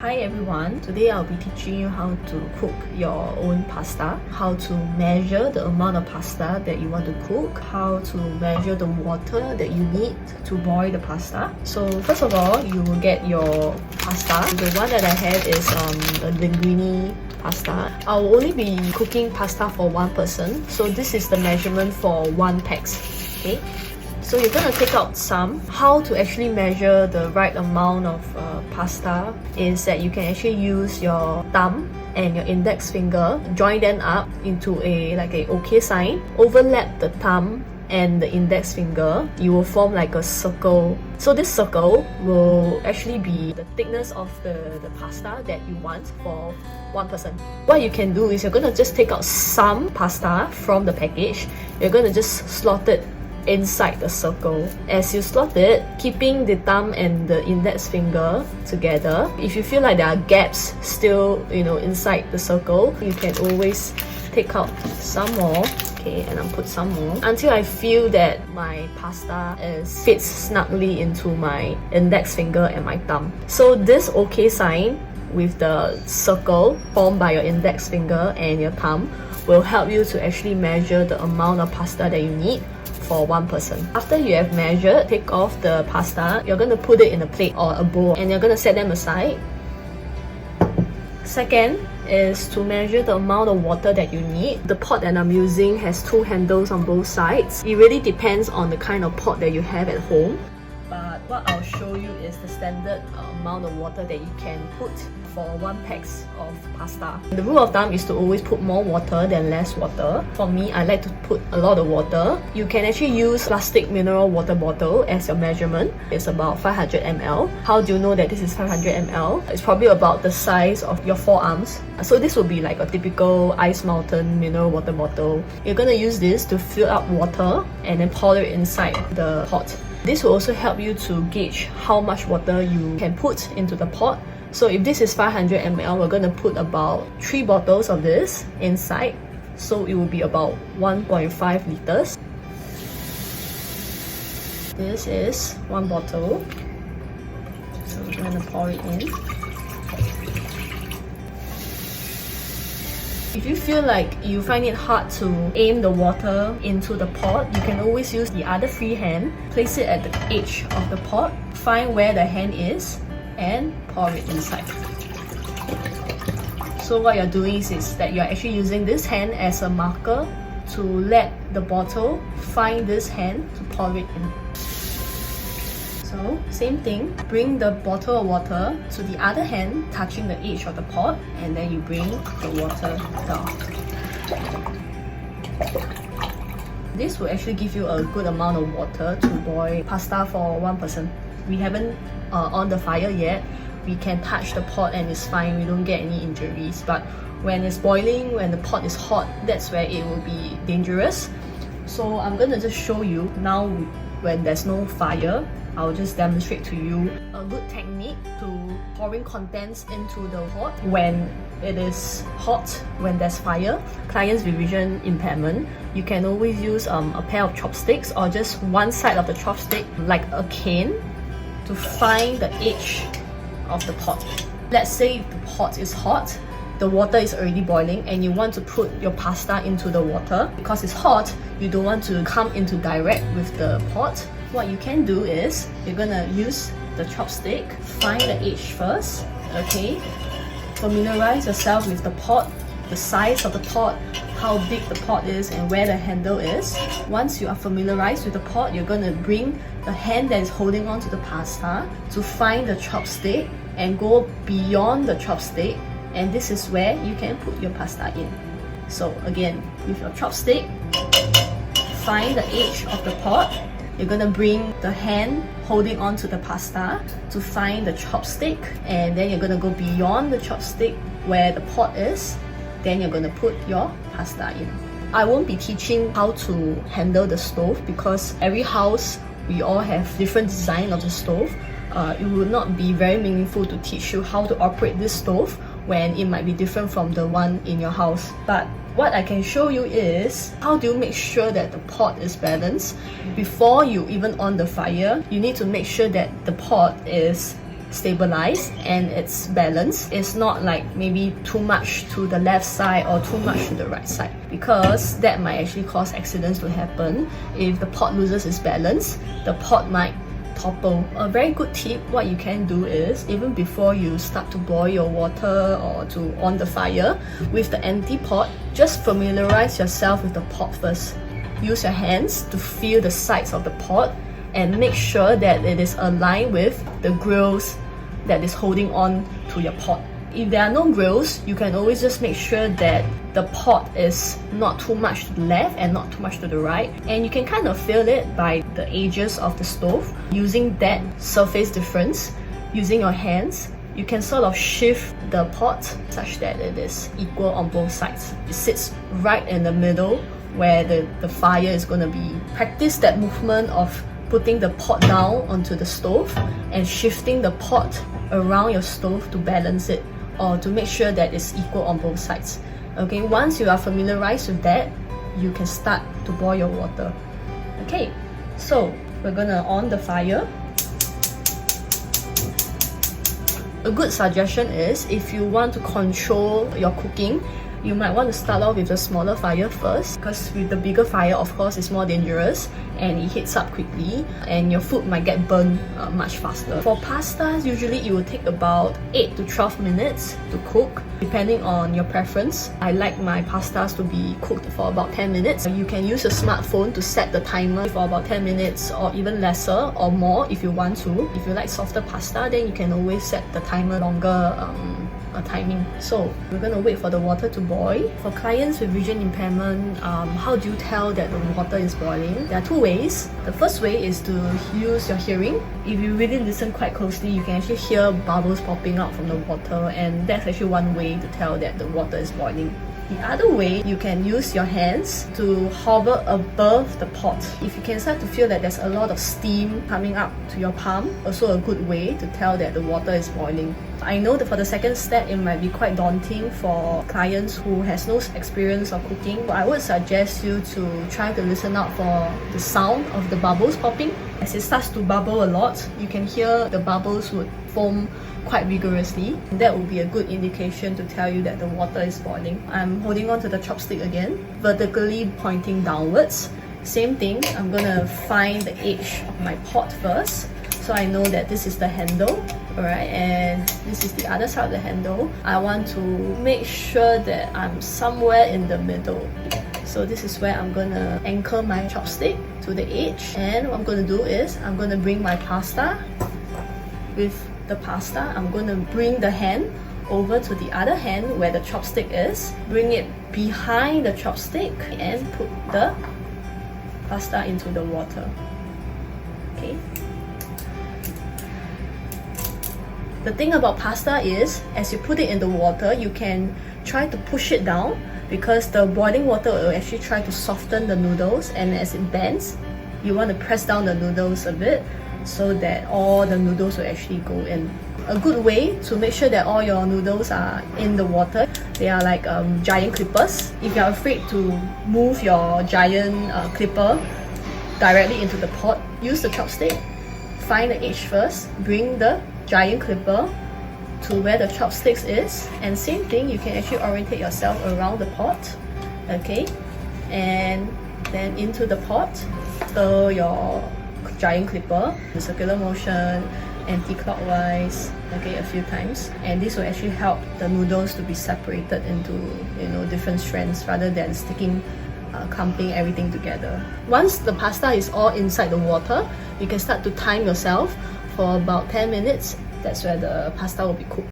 Hi everyone, today I'll be teaching you how to cook your own pasta, how to measure the amount of pasta that you want to cook, how to measure the water that you need to boil the pasta. So first of all, you will get your pasta. The one that I have is a linguine pasta. I'll only be cooking pasta for one person, so this is the measurement for 1 pax. Okay. So you're going to take out some. How to actually measure the right amount of pasta is that you can actually use your thumb and your index finger, join them up into a OK sign, overlap the thumb and the index finger. You will form like a circle. So this circle will actually be the thickness of the pasta that you want for one person. What you can do is you're going to just take out some pasta from the package. You're going to just slot it inside the circle. As you slot it, keeping the thumb and the index finger together. If you feel like there are gaps still, inside the circle, you can always take out some more. Okay, and I'll put some more until I feel that my pasta fits snugly into my index finger and my thumb. So this OK sign with the circle formed by your index finger and your thumb will help you to actually measure the amount of pasta that you need for one person. After you have measured, take off the pasta. You're going to put it in a plate or a bowl and you're going to set them aside. Second is to measure the amount of water that you need. The pot that I'm using has 2 handles on both sides. It really depends on the kind of pot that you have at home. But what I'll show you is the standard amount of water that you can put for 1 pax of pasta. The rule of thumb is to always put more water than less water. For me, I like to put a lot of water. You can actually use plastic mineral water bottle as your measurement. It's about 500 ml. How do you know that this is 500 ml? It's probably about the size of your forearms. So this will be like a typical Ice Mountain mineral water bottle. You're going to use this to fill up water and then pour it inside the pot. This will also help you to gauge how much water you can put into the pot. So if this is 500 ml, we're going to put about 3 bottles of this inside. So it will be about 1.5 liters. This is 1 bottle. So we're going to pour it in. If you feel like you find it hard to aim the water into the pot, you can always use the other free hand. Place it at the edge of the pot, find where the hand is, and pour it inside. So what you're doing is that you're actually using this hand as a marker to let the bottle find this hand to pour it in. So same thing, bring the bottle of water to the other hand, touching the edge of the pot, and then you bring the water down. This will actually give you a good amount of water to boil pasta for one person. We haven't on the fire yet. We can touch the pot and it's fine, we don't get any injuries. But when it's boiling, when the pot is hot, that's where it will be dangerous. So I'm gonna just show you now when there's no fire. I'll just demonstrate to you a good technique to pouring contents into the pot when it is hot, when there's fire. Clients with vision impairment, you can always use a pair of chopsticks or just one side of the chopstick like a cane to find the edge of the pot. Let's say the pot is hot, the water is already boiling and you want to put your pasta into the water. Because it's hot, you don't want to come into direct with the pot. What you can do is, you're gonna use the chopstick, find the edge first, okay? Familiarize yourself with the pot, the size of the pot, how big the pot is and where the handle is. Once you are familiarized with the pot, you're gonna bring the hand that is holding on to the pasta to find the chopstick and go beyond the chopstick, and this is where you can put your pasta in. So again, with your chopstick, find the edge of the pot. You're gonna bring the hand holding on to the pasta to find the chopstick, and then you're gonna go beyond the chopstick where the pot is. Then you're gonna put your pasta in. I won't be teaching how to handle the stove because every house, we all have different design of the stove. It would not be very meaningful to teach you how to operate this stove when it might be different from the one in your house. But what I can show you is how do you make sure that the pot is balanced. Before you even on the fire, you need to make sure that the pot is stabilized and it's balanced. It's not like maybe too much to the left side or too much to the right side, because that might actually cause accidents to happen. If the pot loses its balance, the pot might topple. A very good tip, what you can do is, even before you start to boil your water or to on the fire, with the empty pot, just familiarize yourself with the pot first. Use your hands to feel the sides of the pot and make sure that it is aligned with the grills that is holding on to your pot. If there are no grills, you can always just make sure that the pot is not too much to the left and not too much to the right, and you can kind of feel it by the edges of the stove. Using that surface difference, using your hands, you can sort of shift the pot such that it is equal on both sides. It sits right in the middle where the fire is going to be. Practice that movement of putting the pot down onto the stove and shifting the pot around your stove to balance it, or to make sure that it's equal on both sides. Okay, once you are familiarized with that, you can start to boil your water. Okay, so we're gonna on the fire. A good suggestion is, if you want to control your cooking, you might want to start off with a smaller fire first, because with the bigger fire, of course, it's more dangerous and it heats up quickly and your food might get burned much faster. For pastas, usually it will take about 8 to 12 minutes to cook, depending on your preference. I like my pastas to be cooked for about 10 minutes. You can use a smartphone to set the timer for about 10 minutes or even lesser or more if you want to. If you like softer pasta, then you can always set the timer longer timing. So we're going to wait for the water to boil. For clients with vision impairment, how do you tell that the water is boiling? There are two ways. The first way is to use your hearing. If you really listen quite closely, you can actually hear bubbles popping out from the water, and that's actually one way to tell that the water is boiling. The other way, you can use your hands to hover above the pot. If you can start to feel that there's a lot of steam coming up to your palm, also a good way to tell that the water is boiling. I know that for the second step, it might be quite daunting for clients who has no experience of cooking, but I would suggest you to try to listen out for the sound of the bubbles popping. As it starts to bubble a lot, you can hear the bubbles would foam quite vigorously. That would be a good indication to tell you that the water is boiling. I'm holding on to the chopstick again, vertically pointing downwards. Same thing, I'm gonna find the edge of my pot first, so I know that this is the handle, alright, and this is the other side of the handle. I want to make sure that I'm somewhere in the middle. So this is where I'm gonna anchor my chopstick to the edge, and what I'm gonna do is I'm gonna bring my pasta. With the pasta, I'm gonna bring the hand over to the other hand where the chopstick is, bring it behind the chopstick and put the pasta into the water. Okay. The thing about pasta is, as you put it in the water, you can try to push it down, because the boiling water will actually try to soften the noodles, and as it bends, you want to press down the noodles a bit so that all the noodles will actually go in. A good way to make sure that all your noodles are in the water, they are like giant clippers. If you're afraid to move your giant clipper directly into the pot, use the chopstick, find the edge first, bring the giant clipper to where the chopsticks is, and same thing, you can actually orientate yourself around the pot, okay, and then into the pot, stir your giant clipper in circular motion, anti-clockwise, okay, a few times, and this will actually help the noodles to be separated into, you know, different strands rather than sticking clumping everything together. Once the pasta is all inside the water, you can start to time yourself for about 10 minutes. That's where the pasta will be cooked.